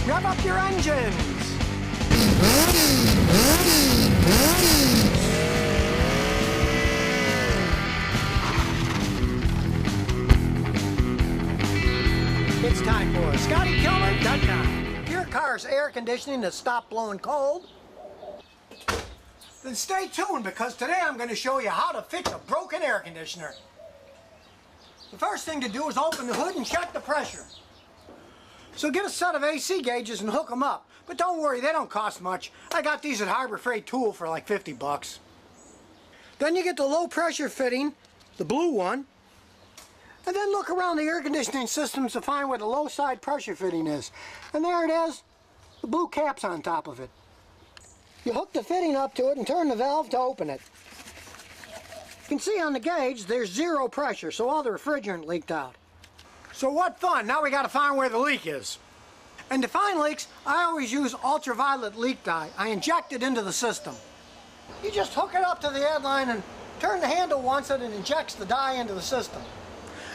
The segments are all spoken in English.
Rev up your engines. It's time for ScottyKilmer.com. Your car's air conditioning has stopped blowing cold. Then stay tuned, because today I'm going to show you how to fix a broken air conditioner. The first thing to do is open the hood and check the pressure. So get a set of AC gauges and hook them up. But don't worry, they don't cost much. I got these at Harbor Freight Tool for like 50 bucks. Then you get the low pressure fitting, the blue one. And then look around the air conditioning systems to find where the low side pressure fitting is. And there it is. The blue cap's on top of it. You hook the fitting up to it and turn the valve to open it. You can see on the gauge there's zero pressure, so all the refrigerant leaked out. So what fun, now we got to find where the leak is. And to find leaks, I always use ultraviolet leak dye. I inject it into the system. You just hook it up to the head line and turn the handle once and it injects the dye into the system.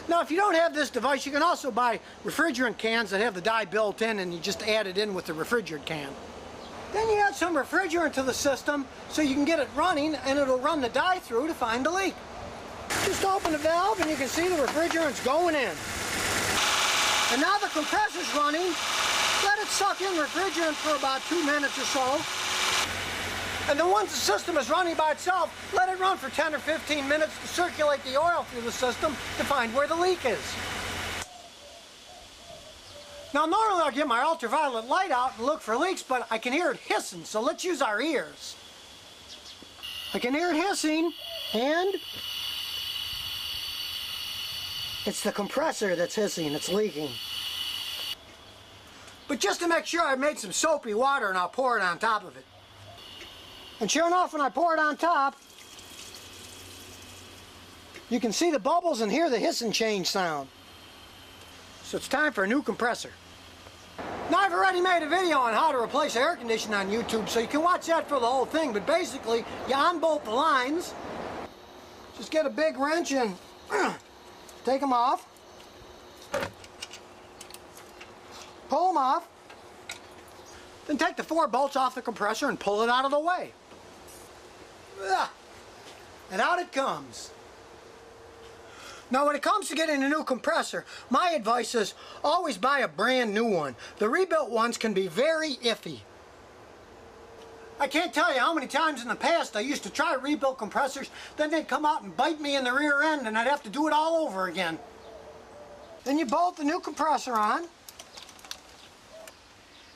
Now if you don't have this device, you can also buy refrigerant cans that have the dye built in, and you just add it in with the refrigerant can. Then you add some refrigerant to the system so you can get it running, and it'll run the dye through to find the leak. Just open the valve and you can see the refrigerant's going in. And now the compressor's running. Let it suck in refrigerant for about 2 minutes or so. And then once the system is running by itself, let it run for 10 or 15 minutes to circulate the oil through the system to find where the leak is. Now normally I'll get my ultraviolet light out and look for leaks, but I can hear it hissing, so let's use our ears. I can hear it hissing, and it's the compressor that's hissing, it's leaking. But just to make sure, I made some soapy water and I'll pour it on top of it. And sure enough, when I pour it on top, you can see the bubbles and hear the hissing change sound. So it's time for a new compressor. Now I've already made a video on how to replace air conditioning on YouTube, so you can watch that for the whole thing. But basically, you unbolt the lines, just get a big wrench and take them off, pull them off, then take the 4 bolts off the compressor and pull it out of the way. And out it comes. Now when it comes to getting a new compressor, my advice is always buy a brand new one. The rebuilt ones can be very iffy. I can't tell you how many times in the past I used to try rebuilt compressors, then they'd come out and bite me in the rear end and I'd have to do it all over again. Then you bolt the new compressor on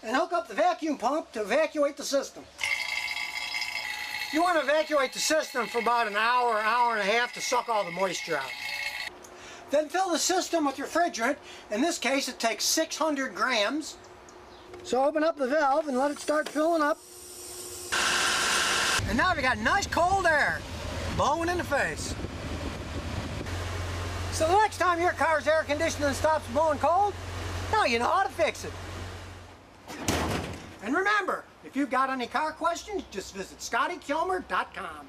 and hook up the vacuum pump to evacuate the system. You want to evacuate the system for about an hour, hour and a half to suck all the moisture out. Then fill the system with refrigerant. In this case, it takes 600 grams. So open up the valve and let it start filling up. And now we got nice cold air blowing in the face. So the next time your car's air conditioning stops blowing cold, now you know how to fix it. And remember, if you've got any car questions, just visit ScottyKilmer.com.